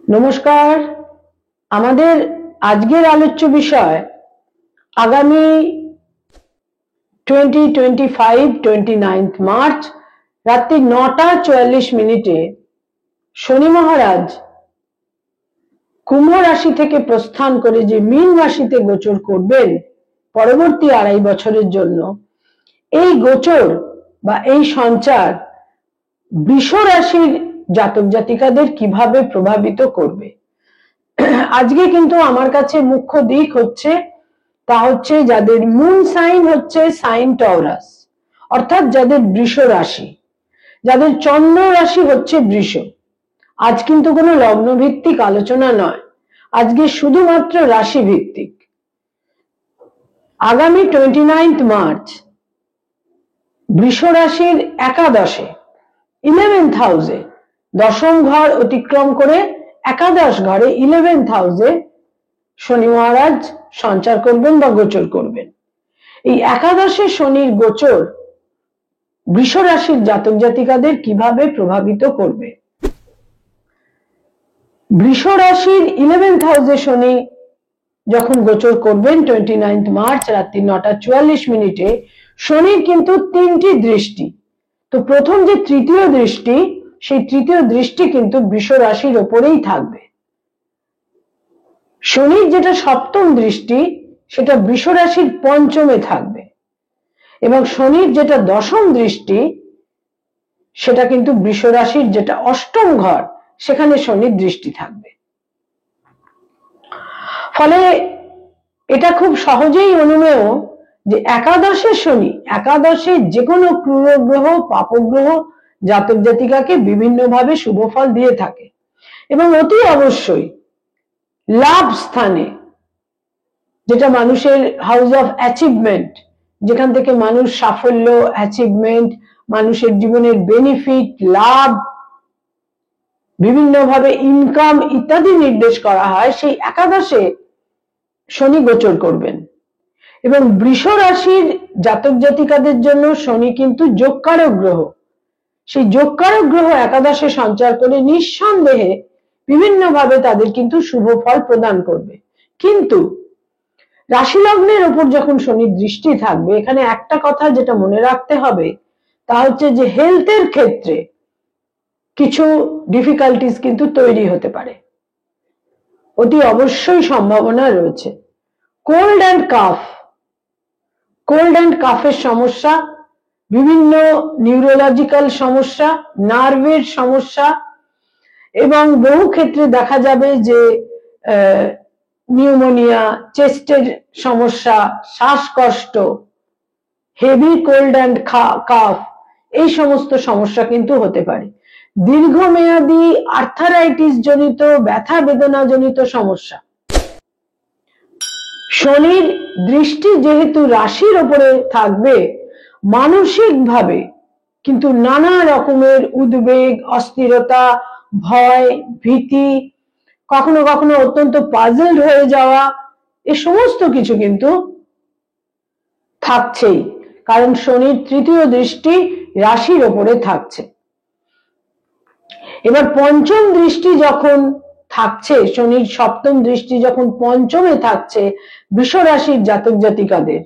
নমস্কার। আমাদের আজকের আলোচ্য বিষয় আগামী 29 মার্চ রাত্রি 9:44 শনি মহারাজ কুম্ভ রাশি থেকে প্রস্থান করে যে মীন রাশিতে গোচর করবেন পরবর্তী 2.5 বছরের জন্য, এই গোচর বা এই সঞ্চার বৃষ রাশির জাতক জাতিকাদের কিভাবে প্রভাবিত করবে। আজকে কিন্তু আমার কাছে মুখ্য দিক হচ্ছে তা হচ্ছে যাদের মুন সাইন হচ্ছে সাইন টরাস, অর্থাৎ যাদের বৃষ রাশি, যাদের চন্দ্র রাশি হচ্ছে বৃষ। আজ কিন্তু কোনো লগ্ন ভিত্তিক আলোচনা নয়, আজকে শুধুমাত্র রাশি ভিত্তিক। আগামী 29 মার্চ বৃষ রাশির একাদশে 11th হাউসে, দশম ঘর অতিক্রম করে একাদশ ঘরে 11th হাউসে শনি মহারাজ সঞ্চার করবেন বা গোচর করবেন। এই একাদশে শনির গোচর বৃষ রাশির জাতক জাতিকাদের কিভাবে প্রভাবিত করবে। বৃষ রাশির 11th হাউসে শনি যখন গোচর করবেন 29 মার্চ রাত্রি 9:44 শনির কিন্তু 3টি দৃষ্টি। তো প্রথম যে তৃতীয় দৃষ্টি, সেই তৃতীয় দৃষ্টি কিন্তু বৃষ রাশির ওপরেই থাকবে। শনির যেটা সপ্তম দৃষ্টি সেটা বৃষ রাশির পঞ্চমে থাকবে, এবং শনির যেটা দশম দৃষ্টি সেটা কিন্তু বৃষ রাশির যেটা অষ্টম ঘর, সেখানে শনির দৃষ্টি থাকবে। ফলে এটা খুব সহজেই অনুমেয় যে একাদশে শনি, একাদশে যে কোনো ক্রূর গ্রহ পাপগ্রহ জাতক জাতিকাকে বিভিন্নভাবে শুভ ফল দিয়ে থাকে, এবং অতি অবশ্যই লাভ স্থানে, যেটা মানুষের হাউস অফ অ্যাচিভমেন্ট, যেখান থেকে মানুষ সাফল্য, অ্যাচিভমেন্ট, মানুষের জীবনের বেনিফিট, লাভ, বিভিন্নভাবে ইনকাম ইত্যাদি নির্দেশ করা হয়, সেই একাদশে শনি গোচর করবেন। এবং বৃষ রাশির জাতক জাতিকাদের জন্য শনি কিন্তু যোগকারক গ্রহ। সেই যোগকারক গ্রহ একাদশে সঞ্চার করে নিঃসন্দেহে বিভিন্নভাবে তাদের কিন্তু শুভ ফল প্রদান করবে। কিন্তু রাশি লগ্নের উপর যখন শনির দৃষ্টি থাকবে, এখানে একটা কথা যেটা মনে রাখতে হবে তা হচ্ছে যে হেলথের ক্ষেত্রে কিছু ডিফিকাল্টিস কিন্তু তৈরি হতে পারে, অতি অবশ্যই সম্ভাবনা রয়েছে। কোল্ড অ্যান্ড কাফের সমস্যা, বিভিন্ন নিউরোলজিক্যাল সমস্যা, নার্ভের সমস্যা, এবং বহু ক্ষেত্রে দেখা যাবে যে নিউমোনিয়া, চেস্টের সমস্যা, শ্বাসকষ্ট, হেভি কোল্ড অ্যান্ড কাফ, এই সমস্ত সমস্যা কিন্তু হতে পারে। দীর্ঘমেয়াদী আর্থারাইটিস জনিত, ব্যথা বেদনা জনিত সমস্যা। শনির দৃষ্টি যেহেতু রাশির উপরে থাকবে, মানসিকভাবে কিন্তু নানা রকমের উদ্বেগ, অস্থিরতা, ভয়, ভীতি, কখনো কখনো অত্যন্ত পাজলড হয়ে যাওয়া, এ সমস্ত কিছু কিন্তু থাকছেই, কারণ শনির তৃতীয় দৃষ্টি রাশির ওপরে থাকছে। এবার পঞ্চম দৃষ্টি যখন থাকছে, শনির সপ্তম দৃষ্টি যখন পঞ্চমে থাকছে বৃষ রাশির জাতক জাতিকাদের,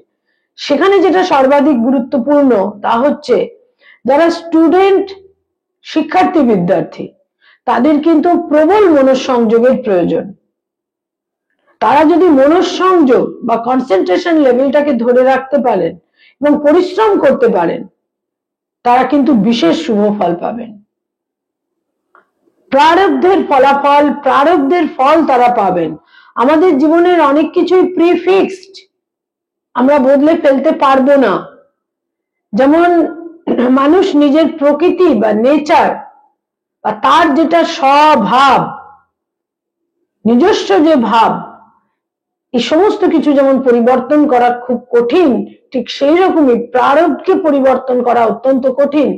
সেখানে যেটা সর্বাধিক গুরুত্বপূর্ণ তা হচ্ছে যারা স্টুডেন্ট, শিক্ষার্থী, বিদ্যার্থী, তাদের কিন্তু প্রবল মনঃসংযোগের প্রয়োজন। তারা যদি মনঃসংযোগ বা কনসেন্ট্রেশন লেভেলটাকে ধরে রাখতে পারেন এবং পরিশ্রম করতে পারেন, তারা কিন্তু বিশেষ শুভ ফল পাবেন। প্রারব্ধের ফলাফল, প্রারব্ধের ফল তারা পাবেন। আমাদের জীবনের অনেক কিছুই প্রিফিক্সড, আমরা বদলে ফেলতে পারবো না। যেমন মানুষ নিজের প্রকৃতি বা নেচার বা তার যেটা স্বভাব, নিজস্ব যে ভাব, এই সমস্ত কিছু যেমন পরিবর্তন করা খুব কঠিন, ঠিক সেই রকমই প্রারব্ধকে পরিবর্তন করা অত্যন্ত কঠিন।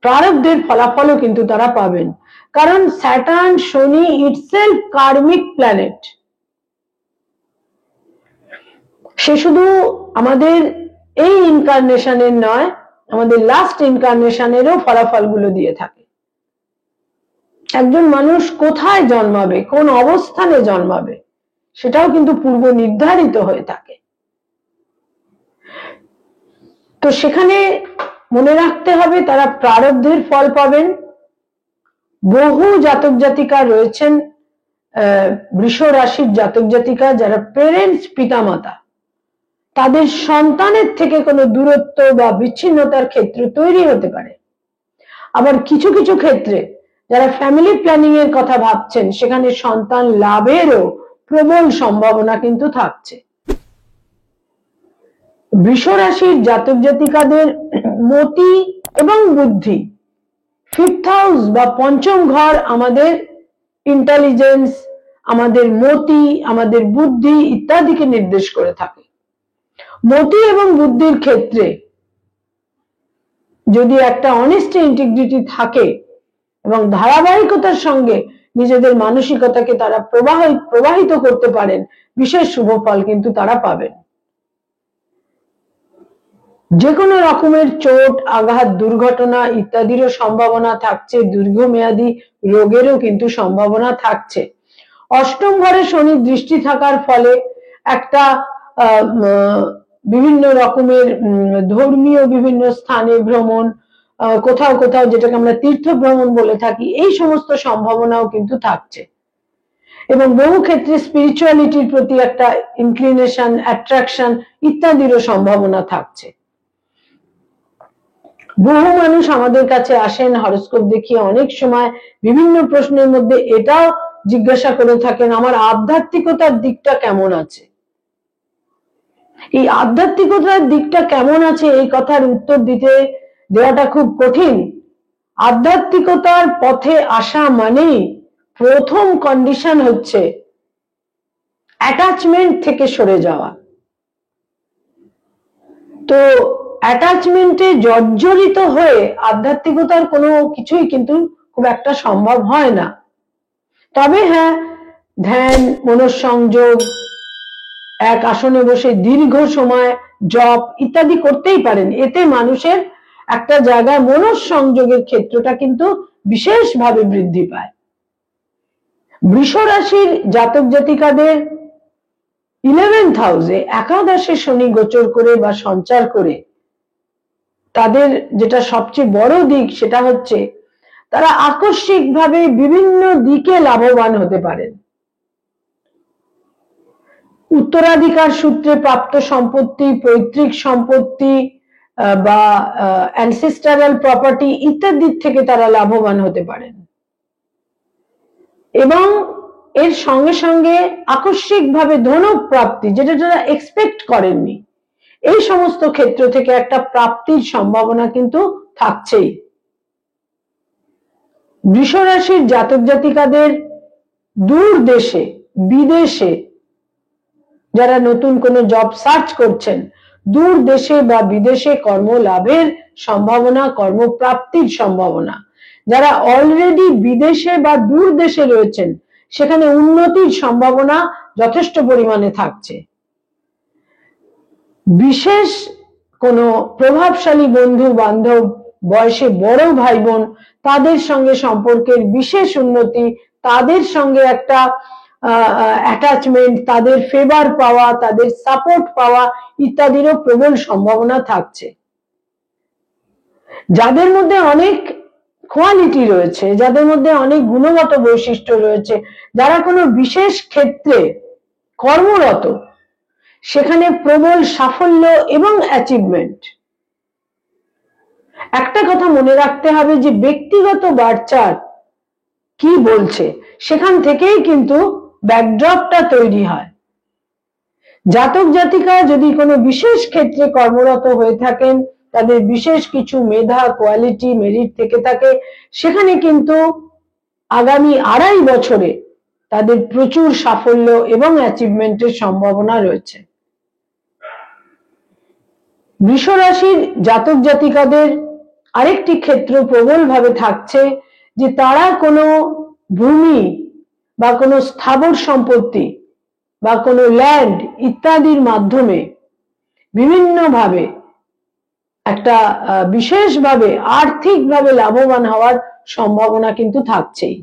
প্রারব্ধের ফলাফলও কিন্তু তারা পাবেন, কারণ স্যাটার্ন, শনি ইটসেলফ কার্মিক প্ল্যানেট। সে শুধু আমাদের এই ইনকার্নেশনের নয়, আমাদের লাস্ট ইনকার্নেশনেরও ফলাফলগুলো দিয়ে থাকে। একজন মানুষ কোথায় জন্মাবে, কোন অবস্থানে জন্মাবে, সেটাও কিন্তু পূর্ব নির্ধারিত হয়ে থাকে। তো সেখানে মনে রাখতে হবে তারা প্রারব্ধের ফল পাবেন। বহু জাতক জাতিকা রয়েছেন বৃষ রাশির জাতক জাতিকা যারা পেরেন্টস, পিতামাতা, তাদের সন্তানের থেকে কোনো দূরত্ব বা বিচ্ছিন্নতার ক্ষেত্র তৈরি হতে পারে। আবার কিছু কিছু ক্ষেত্রে যারা ফ্যামিলি প্ল্যানিং এর কথা ভাবছেন, সেখানে সন্তান লাভেরও প্রবল সম্ভাবনা কিন্তু থাকছে। বৃষ রাশির জাতক জাতিকাদের মতি এবং বুদ্ধি, ফিফথ হাউস বা পঞ্চম ঘর আমাদের ইন্টেলিজেন্স, আমাদের মতি, আমাদের বুদ্ধি ইত্যাদিকে নির্দেশ করে থাকে। মতি এবং বুদ্ধির ক্ষেত্রে যদি একটা অনেস্টি, ইন্টিগ্রিটি থাকে এবং ধারাবাহিকতার সঙ্গে নিজেদের মানসিকতাকে তারা প্রবাহিত করতে পারেন, বিশেষ শুভ ফল কিন্তু তারা পাবেন। যে কোনো রকমের চোট, আঘাত, দুর্ঘটনা ইত্যাদিরও সম্ভাবনা থাকছে। দীর্ঘমেয়াদী রোগেরও কিন্তু সম্ভাবনা থাকছে। অষ্টম ঘরে শনি দৃষ্টি থাকার ফলে একটা বিভিন্ন রকমের ধর্মীয় বিভিন্ন স্থানে ভ্রমণ, কোথাও কোথাও যেটাকে আমরা তীর্থ ভ্রমণ বলে থাকি, এই সমস্ত সম্ভাবনাও কিন্তু থাকছে। এবং বহু ক্ষেত্রে স্পিরিচুয়ালিটির প্রতি একটা ইনক্লিনেশন, অ্যাট্রাকশন ইত্যাদিরও সম্ভাবনা থাকছে। বহু মানুষ আমাদের কাছে আসেন হরোস্কোপ দেখিয়ে, অনেক সময় বিভিন্ন প্রশ্নের মধ্যে এটাও জিজ্ঞাসা করে থাকেন, আমার আধ্যাত্মিকতার দিকটা কেমন আছে। এই আধ্যাত্মিকতার দিকটা কেমন আছে এই কথার উত্তর দেওয়াটা খুব কঠিন। আধ্যাত্মিকতার পথে আসা মানেই প্রথম কন্ডিশন হচ্ছে অ্যাটাচমেন্ট থেকে সরে যাওয়া। তো অ্যাটাচমেন্টে জর্জরিত হয়ে আধ্যাত্মিকতার কোনো কিছুই কিন্তু খুব একটা সম্ভব হয় না। তবে হ্যাঁ, ধ্যান, মনঃসংযোগ, এক আসনে বসে দীর্ঘ সময় জপ ইত্যাদি করতেই পারেন। এতে মানুষের একটা জায়গায় মনঃসংযোগের ক্ষেত্রটা কিন্তু বিশেষভাবে বৃদ্ধি পায়। বৃষ রাশির জাতক জাতিকাদের 11th হাউসে একাদশে শনি গোচর করে বা সঞ্চার করে তাদের যেটা সবচেয়ে বড় দিক, সেটা হচ্ছে তারা আকস্মিকভাবে বিভিন্ন দিকে লাভবান হতে পারেন। উত্তরাধিকার সূত্রে প্রাপ্ত সম্পত্তি, পৈতৃক সম্পত্তি বা অ্যানসেস্টারাল প্রপার্টি ইত্যাদির থেকে তারা লাভবান হতে পারেন। এবং এর সঙ্গে সঙ্গে আকস্মিকভাবে ধনক প্রাপ্তি, যেটা তারা এক্সপেক্ট করেননি, এই সমস্ত ক্ষেত্র থেকে একটা প্রাপ্তির সম্ভাবনা কিন্তু থাকছেই। বৃষ রাশির জাতক জাতিকাদের দূর দেশে, বিদেশে যারা নতুন কোনো জব সার্চ করছেন, দূর দেশে বা বিদেশে কর্মলাভের সম্ভাবনা, কর্মপ্রাপ্তির সম্ভাবনা। যারা অলরেডি বিদেশে বা দূর দেশে রয়েছেন, সেখানে উন্নতির সম্ভাবনা যথেষ্ট পরিমাণে থাকছে। বিশেষ কোনো প্রভাবশালী বন্ধু বান্ধব, বয়সে বড় ভাই বোন, তাদের সঙ্গে সম্পর্কের বিশেষ উন্নতি, তাদের সঙ্গে একটা অ্যাটাচমেন্ট, তাদের ফেভার পাওয়া, তাদের সাপোর্ট পাওয়া ইত্যাদিরও প্রবল সম্ভাবনা থাকছে। যাদের মধ্যে অনেক কোয়ালিটি রয়েছে, যাদের মধ্যে অনেক গুণগত বৈশিষ্ট্য রয়েছে, যারা কোনো বিশেষ ক্ষেত্রে কর্মরত, সেখানে প্রবল সাফল্য এবং অ্যাচিভমেন্ট। একটা কথা মনে রাখতে হবে যে ব্যক্তিগত বার্চার কি বলছে, সেখান থেকেই কিন্তু ব্যাকড্রপটা তৈরি হয়। জাতক জাতিকা যদি কোনো বিশেষ ক্ষেত্রে কর্মরত হয়ে থাকেন, তাদের বিশেষ কিছু মেধা, কোয়ালিটি, মেরিট থেকে থাকে, সেখানে কিন্তু আগামী 2.5 বছরে তাদের প্রচুর সাফল্য এবং অ্যাচিভমেন্টের সম্ভাবনা রয়েছে। বৃষ রাশির জাতক জাতিকাদের আরেকটি ক্ষেত্র প্রবলভাবে থাকছে যে তারা কোনো ভূমি বা কোনো স্থাবর সম্পত্তি বা কোনো ল্যান্ড ইত্যাদির মাধ্যমে বিভিন্নভাবে একটা বিশেষভাবে আর্থিকভাবে লাভবান হওয়ার সম্ভাবনা কিন্তু থাকছেই।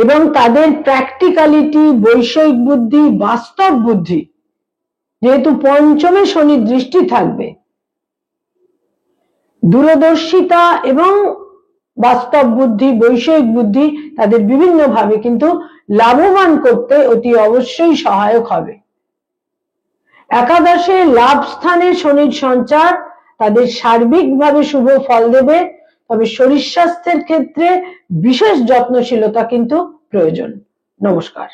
এবং তাদের প্র্যাকটিক্যালিটি, বৈষয়িক বুদ্ধি, বাস্তব বুদ্ধি, যেহেতু পঞ্চমে শনির দৃষ্টি থাকবে, দূরদর্শিতা এবং বাস্তব বুদ্ধি, বৈষয়িক বুদ্ধি তাদের বিভিন্ন ভাবে কিন্তু লাভবান করতে অতি অবশ্যই সহায়ক হবে। একাদশে লাভ স্থানে শনির সঞ্চার তাদের সার্বিকভাবে শুভ ফল দেবে, তবে শরীর স্বাস্থ্যের ক্ষেত্রে বিশেষ যত্নশীলতা কিন্তু প্রয়োজন। নমস্কার।